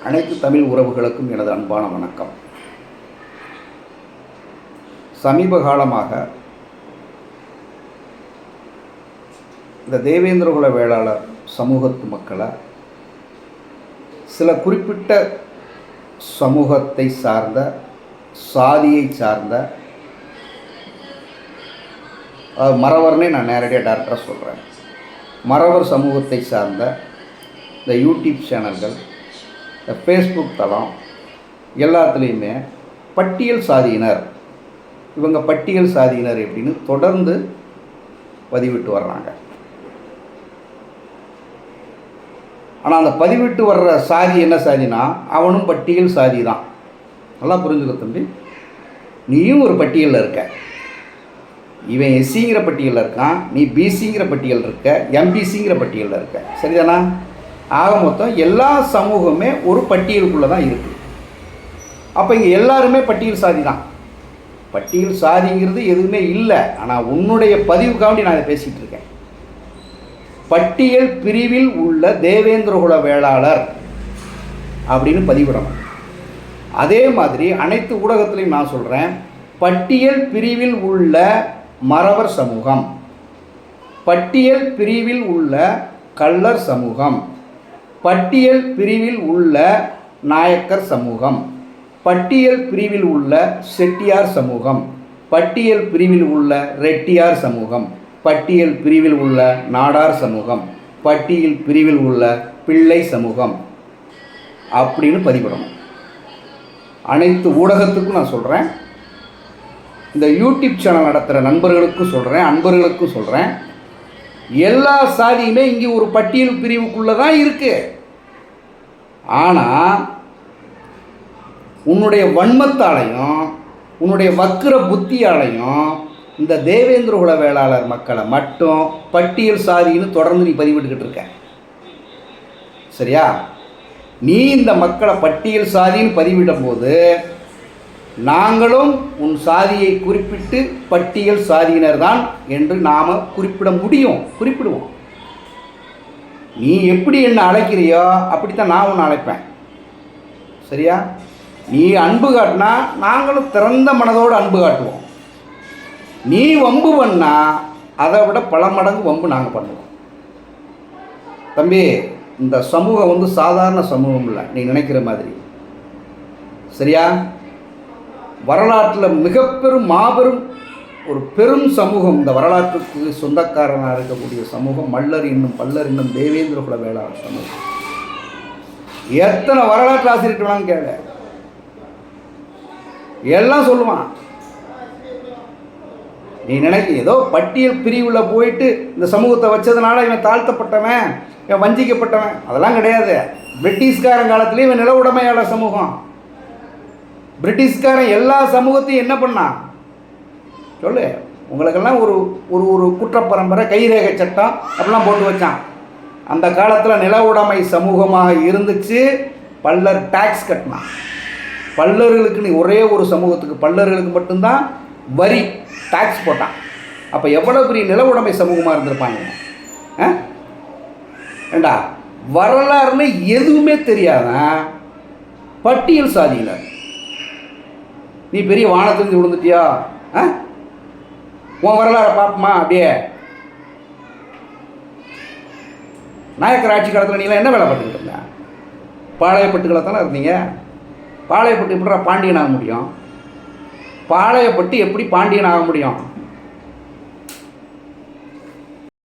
அனைத்து தமிழ் உறவுகளுக்கும் எனது அன்பான வணக்கம். சமீப காலமாக இந்த தேவேந்திரகுல வேளாளர் சமூகத்து மக்களை சில குறிப்பிட்ட சமூகத்தை சார்ந்த, சாதியை சார்ந்த, மறவர்னே நான் நேரடியாக டைரக்டாக சொல்கிறேன், மறவர் சமூகத்தை சார்ந்த இந்த யூடியூப் சேனல்கள், இந்த ஃபேஸ்புக் தளம் எல்லாத்துலேயுமே பட்டியல் சாதியினர், இவங்க பட்டியல் சாதியினர் எப்படின்னு தொடர்ந்து பதிவிட்டு வர்றாங்க. ஆனால் அந்த பதிவிட்டு வர்ற சாதி என்ன சாதினா அவனும் பட்டியல் சாதி தான். நல்லா புரிஞ்சுக்க தம்பி, நீயும் ஒரு பட்டியலில் இருக்க. இவன் எஸ்சிங்கிற பட்டியலில் இருக்கான், நீ பிசிங்கிற பட்டியல் இருக்க, எம்பிசிங்கிற பட்டியலில் இருக்க. சரிதானா? ஆக மொத்தம் எல்லா சமூகமே ஒரு பட்டியலுக்குள்ளே தான் இருக்குது. அப்போ இங்கே எல்லாருமே பட்டியல் சாதி தான். பட்டியல் சாதிங்கிறது எதுவுமே இல்லை. ஆனால் உன்னுடைய பதிவுக்காண்டி நான் இதை பேசிகிட்டு இருக்கேன். பட்டியல் பிரிவில் உள்ள தேவேந்திரகுல வேளாளர் அப்படின்னு பதிவிடணும். அதே மாதிரி அனைத்து ஊடகத்திலையும் நான் சொல்கிறேன், பட்டியல் பிரிவில் உள்ள மறவர் சமூகம், பட்டியல் பிரிவில் உள்ள கள்ளர் சமூகம், பட்டியல் பிரிவில் உள்ள நாயக்கர் சமூகம், பட்டியல் பிரிவில் உள்ள செட்டியார் சமூகம், பட்டியல் பிரிவில் உள்ள ரெட்டியார் சமூகம், பட்டியல் பிரிவில் உள்ள நாடார் சமூகம், பட்டியல் பிரிவில் உள்ள பிள்ளை சமூகம் அப்படின்னு பதிவிடணும். அனைத்து ஊடகத்துக்கும் நான் சொல்கிறேன், இந்த யூடியூப் சேனல் நடத்துகிற நண்பர்களுக்கும் சொல்கிறேன், அன்பர்களுக்கும் சொல்கிறேன், எல்லா சாதியுமே இங்கே ஒரு பட்டியல் பிரிவுக்குள்ளே தான் இருக்குது. ஆனால் உன்னுடைய வன்மத்தாலையும் உன்னுடைய வக்கிர புத்தியாலையும் இந்த தேவேந்திரகுல வேளாளர் மக்களை மட்டும் பட்டியல் சாதின்னு தொடர்ந்து நீ பதிவிட்டுக்கிட்டு இருக்க. சரியா? நீ இந்த மக்களை பட்டியல் சாதின்னு பதிவிடும் போது நாங்களும் உன் சாதியை குறிப்பிட்டு பட்டியல் சாதியினர் தான் என்று நாம் குறிப்பிடுவோம். நீ எப்படி என்னை அழைக்கிறியோ அப்படித்தான் நான் உன்னை அழைப்பேன். சரியா? நீ அன்பு காட்டினா நாங்களும் திறந்த மனதோடு அன்பு காட்டுவோம். நீ வம்பு பண்ணா அதை விட பல மடங்கு வம்பு நாங்கள் பண்ணுவோம். தம்பி, இந்த சமூகம் சாதாரண சமூகம் இல்லை நீ நினைக்கிற மாதிரி. சரியா? வரலாற்றில் மாபெரும் ஒரு பெரும் சமூகம், இந்த வரலாற்றுக்கு சொந்தக்காரனாக இருக்கக்கூடிய சமூகம் பல்லர் இன்னும் தேவேந்திரகுல வேளாளர் சமூகம். எத்தனை வரலாற்று ஆசிரியர்களான்னு கேளு, எல்லாம் சொல்லுவான். நீ நினைக்க ஏதோ பட்டியல் பிரிவில் போயிட்டு இந்த சமூகத்தை வச்சதுனால இவன் தாழ்த்தப்பட்டவன், இவன் வஞ்சிக்கப்பட்டவன், அதெல்லாம் கிடையாது. பிரிட்டிஷ்காரன் காலத்திலே இவன் நில உடைமையாளர் சமூகம். பிரிட்டிஷ்காரன் எல்லா சமூகத்தையும் என்ன பண்ணான் சொல்லு? உங்களுக்கெல்லாம் ஒரு ஒரு ஒரு குற்றப்பரம்பரை, கைரேகை சட்டம் அப்படிலாம் போட்டு வச்சான். அந்த காலத்தில் நில உடைமை சமூகமாக இருந்துச்சு. பல்லர் டேக்ஸ் கட்டினான். பல்லர்களுக்கு நீ ஒரே ஒரு சமூகத்துக்கு, பல்லர்களுக்கு மட்டும்தான் வரி டேக்ஸ் போட்டான். அப்போ எவ்வளோ பெரிய நில உடைமை சமூகமாக இருந்திருப்பாங்க. ஏண்டா, வரலாறுன்னு எதுவுமே தெரியாத பட்டியல் சாதியினர் நீ பெரிய வானத்திலிருந்து விழுந்துட்டியா? உன் வரலாறை பார்ப்போமா? அப்படியே நாயக்கர் ஆட்சி காலத்தில் நீங்களாம் என்ன வேலை பார்த்துக்கிட்டு இருந்த? பாளையப்பட்டுகளை தானே இருந்தீங்க. பாளையப்பட்டு எப்படிடா பாண்டியன் ஆக முடியும்? பாளையப்பட்டு எப்படி பாண்டியன் ஆக முடியும்?